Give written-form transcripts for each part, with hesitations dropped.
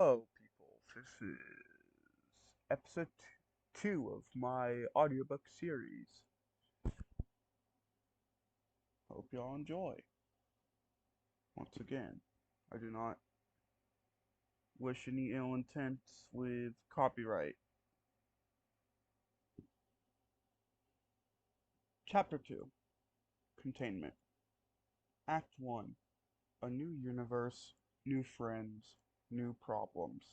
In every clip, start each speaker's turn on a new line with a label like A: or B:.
A: Hello, people. This is episode 2 of my audiobook series. Hope y'all enjoy. Once again, I do not wish any ill intent with copyright. Chapter 2 Containment. Act 1 A New Universe, New Friends, New Problems.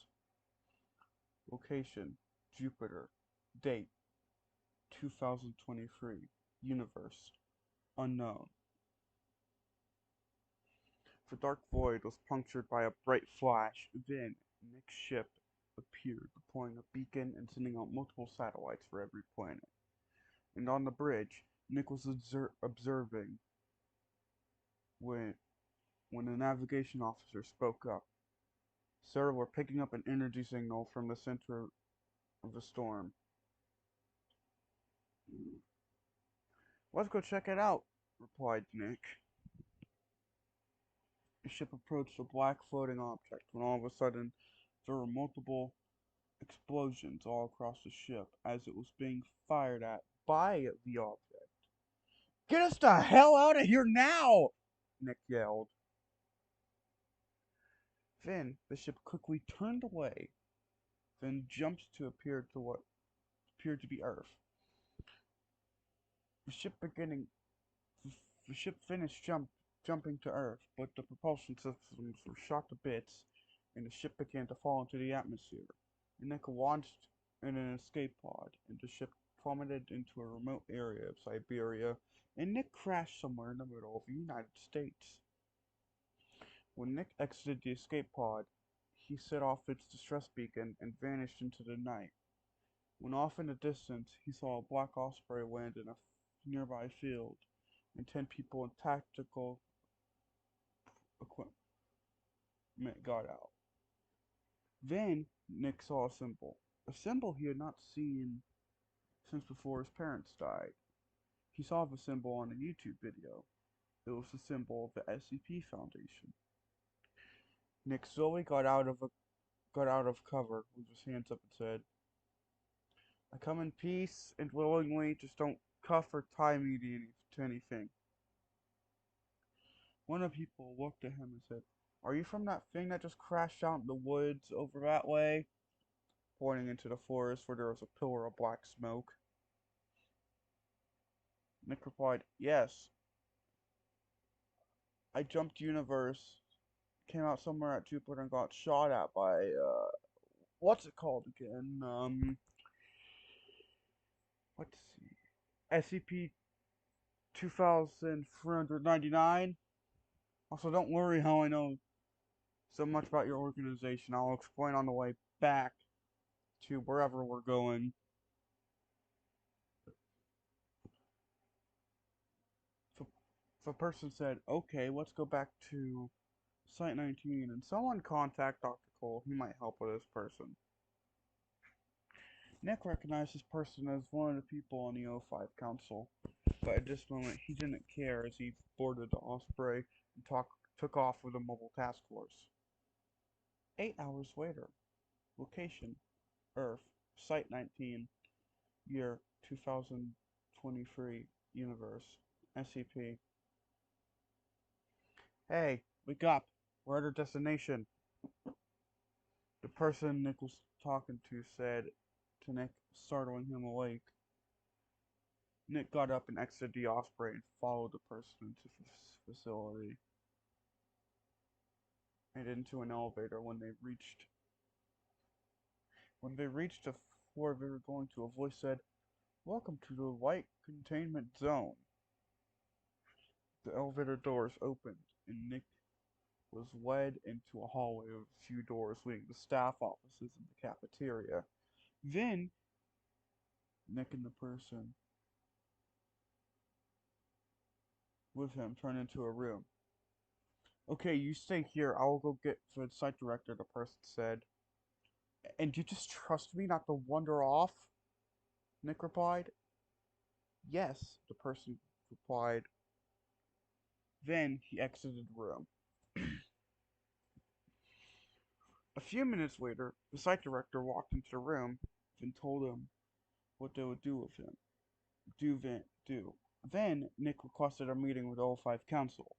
A: Location Jupiter. Date 2023. Universe Unknown. The dark void was punctured by a bright flash. Then, Nick's ship appeared, deploying a beacon and sending out multiple satellites for every planet. And on the bridge, Nick was observing when the navigation officer spoke up. "Sir, we're picking up an energy signal from the center of the storm." "Let's go check it out," replied Nick. The ship approached a black floating object when all of a sudden there were multiple explosions all across the ship as it was being fired at by the object. "Get us the hell out of here now!" Nick yelled. Then the ship quickly turned away, then jumped to appear to what appeared to be Earth. The ship beginning the ship finished jumping to Earth, but the propulsion systems were shot to bits, and the ship began to fall into the atmosphere. And Nick launched in an escape pod, and the ship plummeted into a remote area of Siberia, and Nick crashed somewhere in the middle of the United States. When Nick exited the escape pod, he set off its distress beacon and vanished into the night. When off in the distance, he saw a black osprey land in a nearby field, and 10 people in tactical equipment got out. Then Nick saw a symbol he had not seen since before his parents died. He saw the symbol on a YouTube video. It was the symbol of the SCP Foundation. Nick slowly got out of cover with his hands up and said, "I come in peace and willingly, just don't cuff or tie me to anything." One of the people looked at him and said, "Are you from that thing that just crashed out in the woods over that way?" Pointing into the forest where there was a pillar of black smoke. Nick replied, "Yes. I jumped universe, came out somewhere at Jupiter and got shot at by, what's it called again? Let's see. SCP 2399. Also, don't worry how I know so much about your organization. I'll explain on the way back to wherever we're going." If a person said, "Okay, let's go back to Site 19 and someone contact Dr. Cole, he might help with this person." Nick recognized this person as one of the people on the O5 Council, but at this moment he didn't care as he boarded the Osprey and took off with the mobile task force. 8 hours later, location, Earth, Site 19, year 2023, universe, SCP. "Hey, wake up, we're at our destination," the person Nick was talking to said to Nick, startling him awake. Nick got up and exited the Osprey and followed the person into the facility and into an elevator. When they reached the floor they were going to, a voice said, "Welcome to the light containment zone." The elevator doors opened and Nick was led into a hallway with a few doors leading to staff offices and the cafeteria. Then Nick and the person with him turned into a room. "Okay, you stay here. I will go get the site director," the person said. "And you just trust me not to wander off?" Nick replied. "Yes," the person replied. Then he exited the room. A few minutes later, the site director walked into the room and told him what they would do with him. Do. Then Nick requested a meeting with the O5 Council.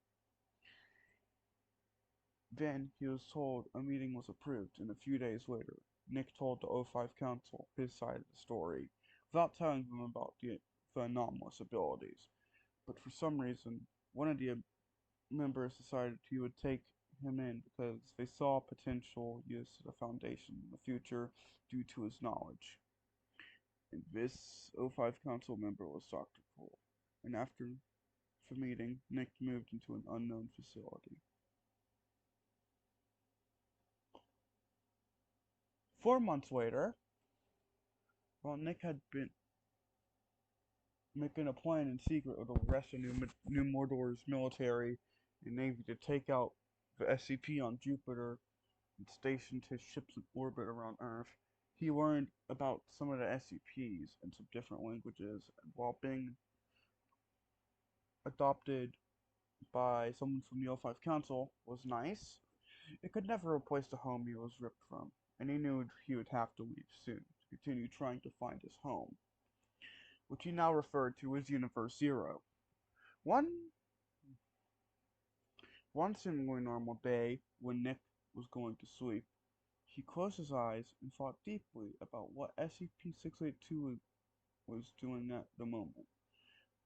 A: Then he was told a meeting was approved, and a few days later, Nick told the O5 Council his side of the story, without telling them about the anomalous abilities. But for some reason, one of the members decided he would take him in because they saw potential use of the Foundation in the future due to his knowledge. And this O5 Council member was Dr. Cole. And after the meeting, Nick moved into an unknown facility. 4 months later, while Nick had been making a plan in secret with the rest of New Mordor's military and navy to take out the SCP on Jupiter and stationed his ships in orbit around Earth, he learned about some of the SCPs in some different languages, and while being adopted by someone from the O5 Council was nice, it could never replace the home he was ripped from, and he knew he would have to leave soon to continue trying to find his home, which he now referred to as Universe Zero. One One seemingly normal day, when Nick was going to sleep, he closed his eyes and thought deeply about what SCP-682 was doing at the moment,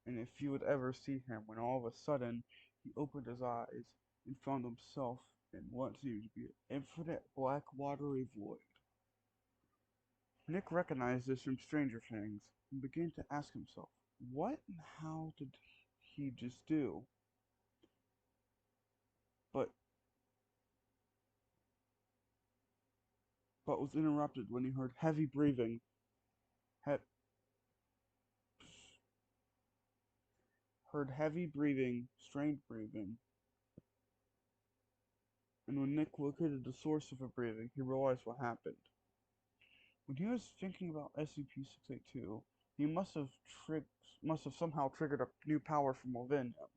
A: and if he would ever see him, when all of a sudden he opened his eyes and found himself in what seemed to be an infinite black watery void. Nick recognized this from Stranger Things and began to ask himself, what and how did he just do? But but was interrupted when he he- heard heavy breathing, strained breathing, and when Nick located the source of the breathing, he realized what happened. When he was thinking about SCP-682, he must have somehow triggered a new power from within him,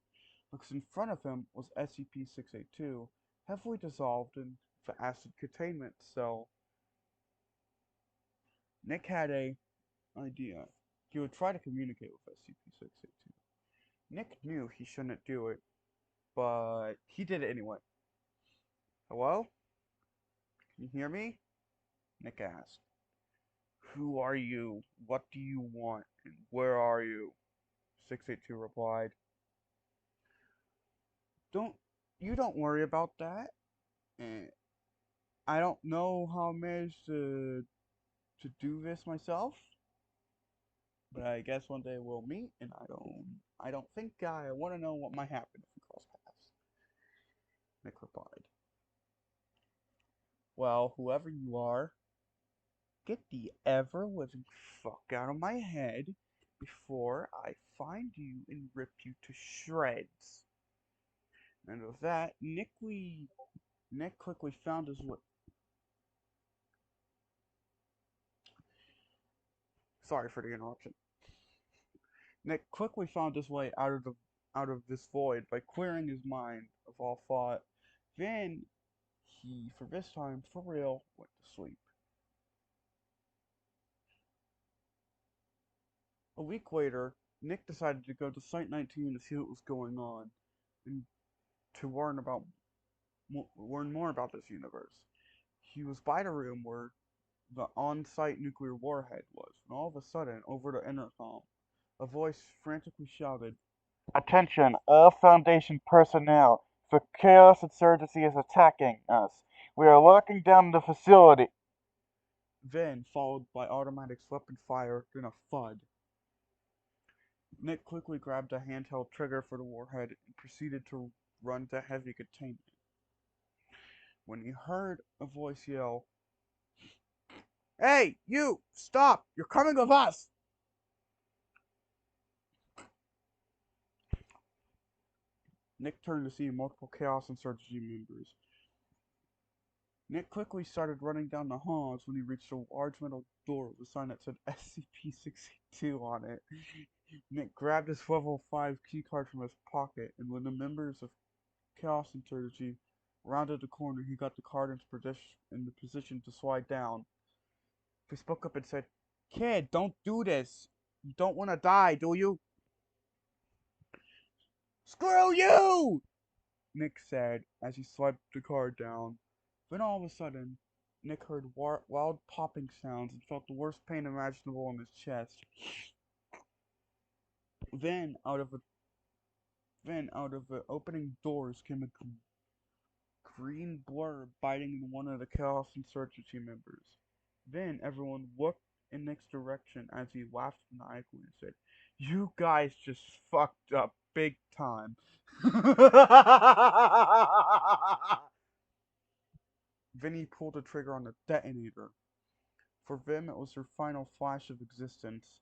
A: because in front of him was SCP-682, heavily dissolved in the acid containment cell. Nick had a idea. He would try to communicate with SCP-682. Nick knew he shouldn't do it, but he did it anyway. Hello? Can you hear me? Nick asked. Who are you? What do you want? And where are you? 682 replied. Don't don't worry about that. And I don't know how I managed to do this myself, but I guess one day we'll meet. And I don't think I want to know what might happen if we cross paths. Nick replied. Well, whoever you are, get the ever living fuck out of my head before I find you and rip you to shreds. And with that, Nick quickly found his way. Sorry for the interruption. Nick quickly found his way out of this void by clearing his mind of all thought. Then he, for this time, for real, went to sleep. A week later, Nick decided to go to Site 19 to see what was going on and to learn more about this universe. He was by the room where the on-site nuclear warhead was, when all of a sudden, over the intercom, a voice frantically shouted, "Attention, all Foundation personnel! The Chaos Insurgency is attacking us. We are locking down the facility." Then, followed by automatic weapon fire, then a thud. Nick quickly grabbed a handheld trigger for the warhead and proceeded to run to heavy containment. When he heard a voice yell, "Hey, you! Stop! You're coming with us!" Nick turned to see multiple Chaos Insurgency members. Nick quickly started running down the halls when he reached a large metal door with a sign that said SCP-682 on it. Nick grabbed his level 5 keycard from his pocket, and when the members of Chaos Insurgency rounded the corner, he got the cart in the position to slide down. He spoke up and said, "Kid, don't do this. You don't want to die, do you?" "Screw you!" Nick said as he swiped the card down. Then all of a sudden, Nick heard wild popping sounds and felt the worst pain imaginable in his chest. Then, out of the opening doors came a green blur biting into one of the Chaos Insurgency members. Then everyone looked in Nick's direction as he laughed maniacally and said, "You guys just fucked up big time." Then he pulled the trigger on the detonator. For them, it was their final flash of existence.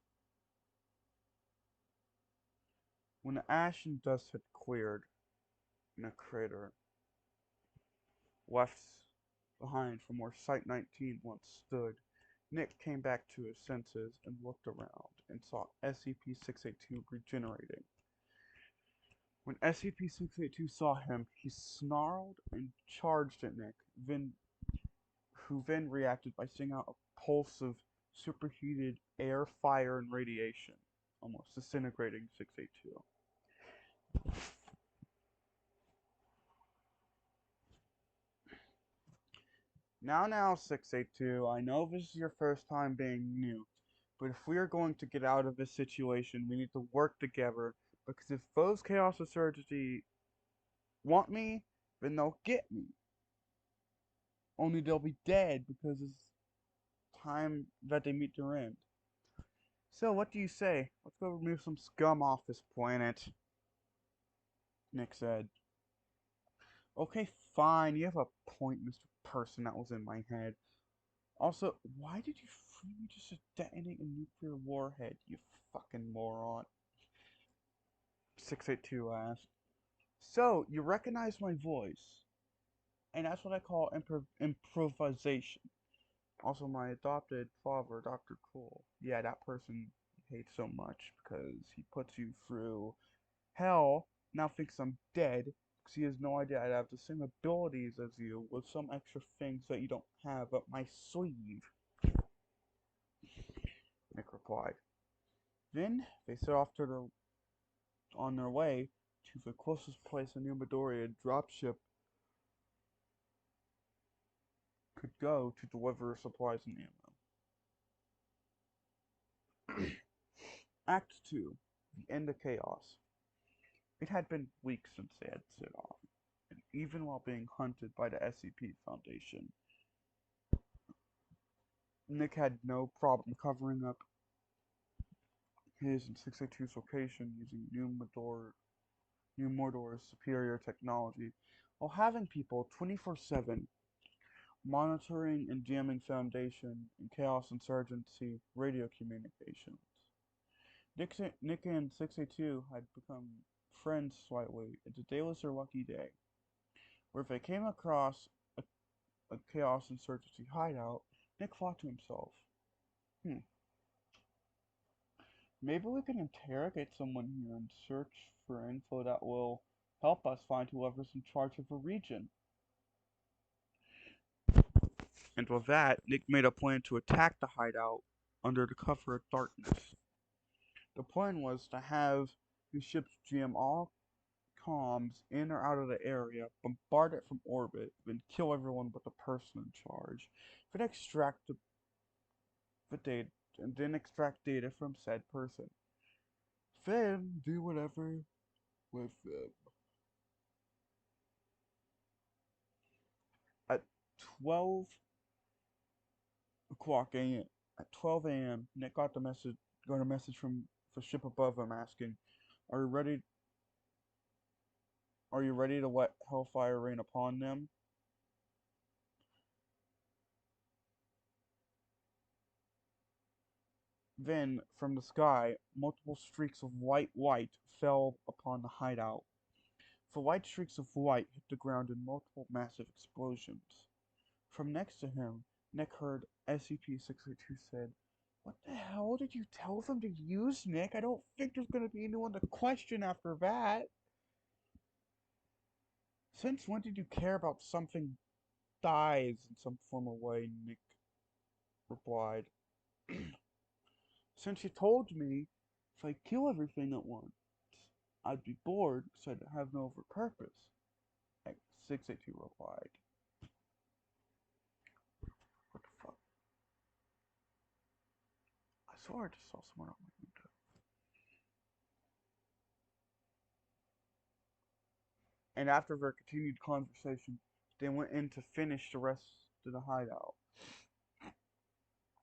A: When the ash and dust had cleared in a crater left behind from where Site 19 once stood, Nick came back to his senses and looked around and saw SCP-682 regenerating. When SCP-682 saw him, he snarled and charged at Nick, who then reacted by sending out a pulse of superheated air, fire, and radiation, almost disintegrating 682. Now, 682, I know this is your first time being new, but if we are going to get out of this situation, we need to work together, because if those Chaos Insurgency want me, then they'll get me. Only they'll be dead because it's time that they meet their end. So, what do you say? Let's go remove some scum off this planet, Nick said. Okay, fine, you have a point, Mr. Person, that was in my head. Also, why did you free me just to detonate a nuclear warhead, you fucking moron? 682 asked. So, you recognize my voice, and that's what I call improvisation. Also, my adopted father, Dr. Cool. Yeah, that person hates so much because he puts you through hell, now thinks I'm dead, because he has no idea I have the same abilities as you, with some extra things that you don't have up my sleeve, Nick replied. Then they set off on their way to the closest place a new Midoriya dropship could go to deliver supplies and ammo. Act 2. The End of Chaos. It had been weeks since they had set off, and even while being hunted by the SCP Foundation, Nick had no problem covering up his and 682's location using New Mordor's superior technology, while having people 24/7 monitoring and jamming Foundation and Chaos Insurgency radio communications. Nick and 682 had become friends slightly, and today was their lucky day, where if they came across a Chaos Insurgency hideout, Nick thought to himself, maybe we can interrogate someone here and search for info that will help us find whoever's in charge of a region. And with that, Nick made a plan to attack the hideout under the cover of darkness. The plan was to have the ships jam all comms in or out of the area, bombard it from orbit, then kill everyone but the person in charge, then extract data from said person. Then do whatever with them. At 12 a.m., Nick got a message from the ship above him asking, "Are you ready? Are you ready to let hellfire rain upon them?" Then, from the sky, multiple streaks of white light fell upon the hideout. The white streaks of light hit the ground in multiple massive explosions. From next to him, Nick heard SCP-682 said, "What the hell did you tell them to use, Nick? I don't think there's going to be anyone to question after that." Since when did you care about something dies in some formal way? Nick replied. Since you told me if I kill everything at once, I'd be bored because I'd have no other purpose. 682 replied. What the fuck? I swear I just saw someone on my window. And after their continued conversation, they went in to finish the rest of the hideout.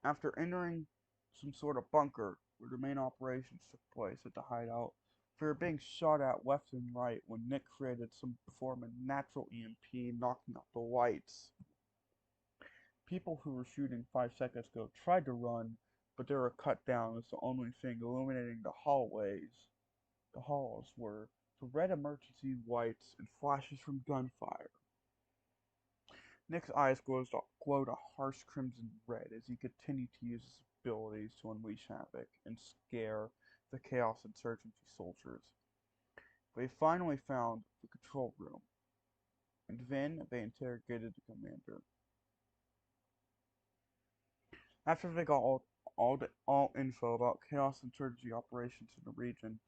A: After entering some sort of bunker where the main operations took place at the hideout, they were being shot at left and right when Nick created some form of natural EMP, knocking out the lights. People who were shooting 5 seconds ago tried to run, but they were cut down as the only thing illuminating the halls were the red emergency lights and flashes from gunfire. Nick's eyes glowed a harsh crimson red as he continued to use his abilities to unleash havoc and scare the Chaos Insurgency soldiers. They finally found the control room, and then they interrogated the commander. After they got all info about Chaos Insurgency operations in the region,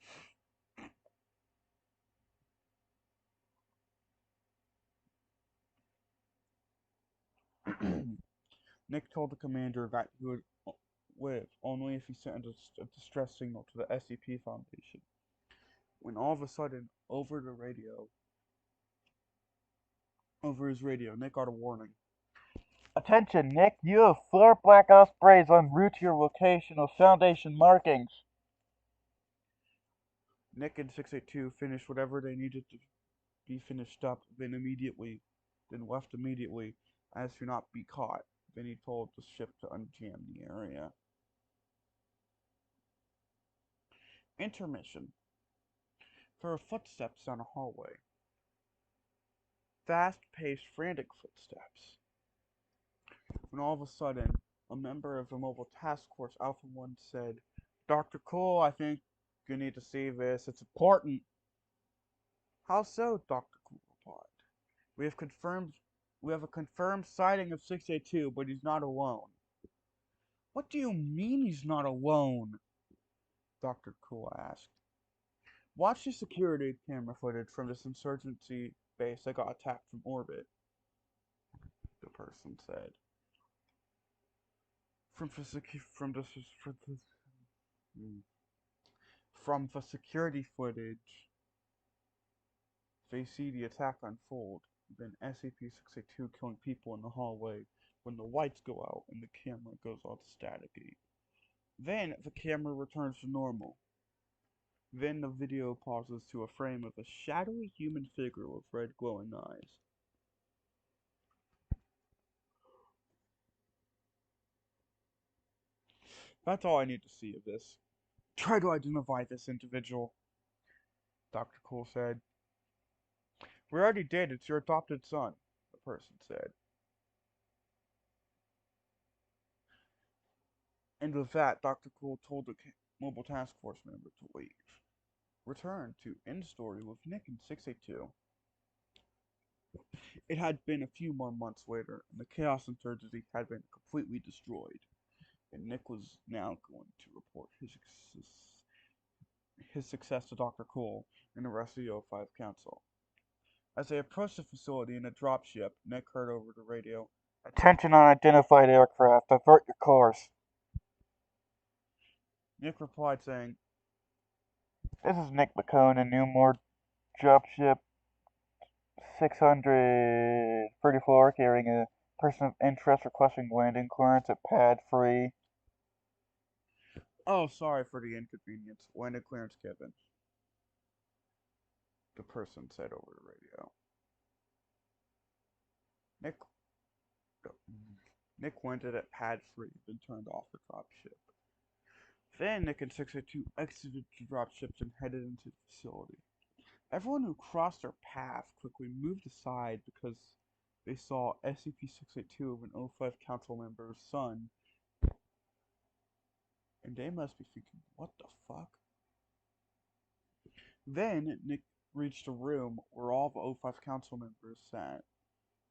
A: Nick told the commander that he would live only if he sent a distress signal to the SCP Foundation. When all of a sudden, over his radio, Nick got a warning. Attention, Nick, you have 4 Black Ops sprays en route to your location of Foundation markings. Nick and 682 finished whatever they needed to be finished up, then left immediately, as to not be caught. Then he told the ship to unjam the area. Intermission. There were footsteps down a hallway. Fast-paced, frantic footsteps. When all of a sudden, a member of the Mobile Task Force Alpha 1 said, Dr. Cole, I think you need to see this. It's important. How so? Dr. Cole replied. We have a confirmed sighting of 682, but he's not alone. What do you mean he's not alone? Dr. Cool asked. Watch the security camera footage from this insurgency base that got attacked from orbit, the person said. From the security footage, they see the attack unfold, then SCP-682 killing people in the hallway when the lights go out and the camera goes all staticky. Then the camera returns to normal. Then the video pauses to a frame of a shadowy human figure with red glowing eyes. That's all I need to see of this. Try to identify this individual, Dr. Cole said. We already did, it's your adopted son, the person said. And with that, Dr. Cole told the Mobile Task Force member to leave. Return to End Story with Nick and 682. It had been a few more months later, and the Chaos Insurgency had been completely destroyed, and Nick was now going to report his success to Dr. Cole and the rest of the O5 Council. As they approached the facility in a dropship, Nick heard over the radio, Attention unidentified aircraft, divert your course. Nick replied saying, This is Nick McCone in Newmore dropship 634 carrying a person of interest requesting landing clearance at pad 3. Oh, sorry for the inconvenience. Landing clearance given, the person said over the radio. Nick landed at pad 3, then turned off the dropship. Then Nick and 682 exited the dropships and headed into the facility. Everyone who crossed their path quickly moved aside because they saw SCP-682 of an O5 Council member's son, and they must be thinking, what the fuck? Then reached a room where all the O5 council members sat.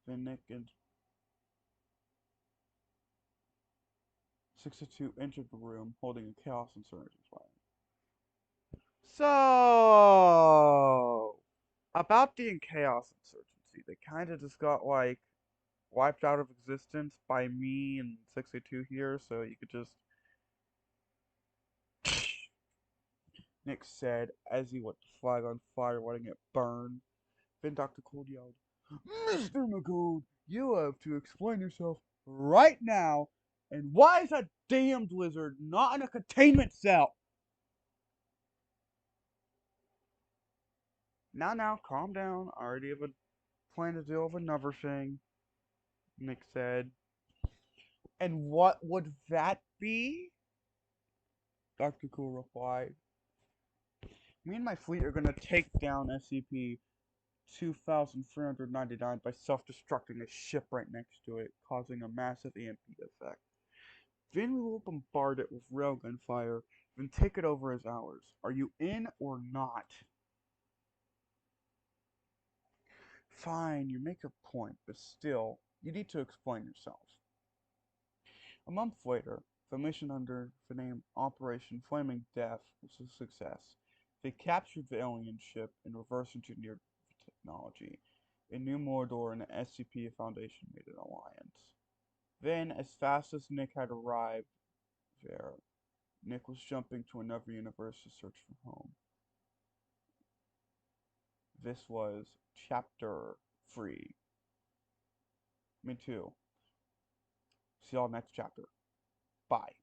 A: Then Nick and 62 entered the room holding a Chaos Insurgency flag. So, about the Chaos Insurgency, they kind of just got, like, wiped out of existence by me and 62 here, so you could just... Nick said as he lit the flag on fire, letting it burn. Then Dr. Cold yelled, Mr. McCool, you have to explain yourself right now, and why is that damned lizard not in a containment cell? Now, calm down. I already have a plan to deal with another thing, Nick said. And what would that be? Dr. Cool replied. Me and my fleet are gonna take down SCP-2399 by self-destructing a ship right next to it, causing a massive EMP effect. Then we will bombard it with railgun fire, then take it over as ours. Are you in or not? Fine, you make your point, but still, you need to explain yourself. A month later, the mission under the name Operation Flaming Death was a success. They captured the alien ship and reverse engineered the technology. In New Mordor and the SCP Foundation made an alliance. Then, as fast as Nick had arrived there, Nick was jumping to another universe to search for home. This was Chapter 3. Me too. See y'all next chapter. Bye.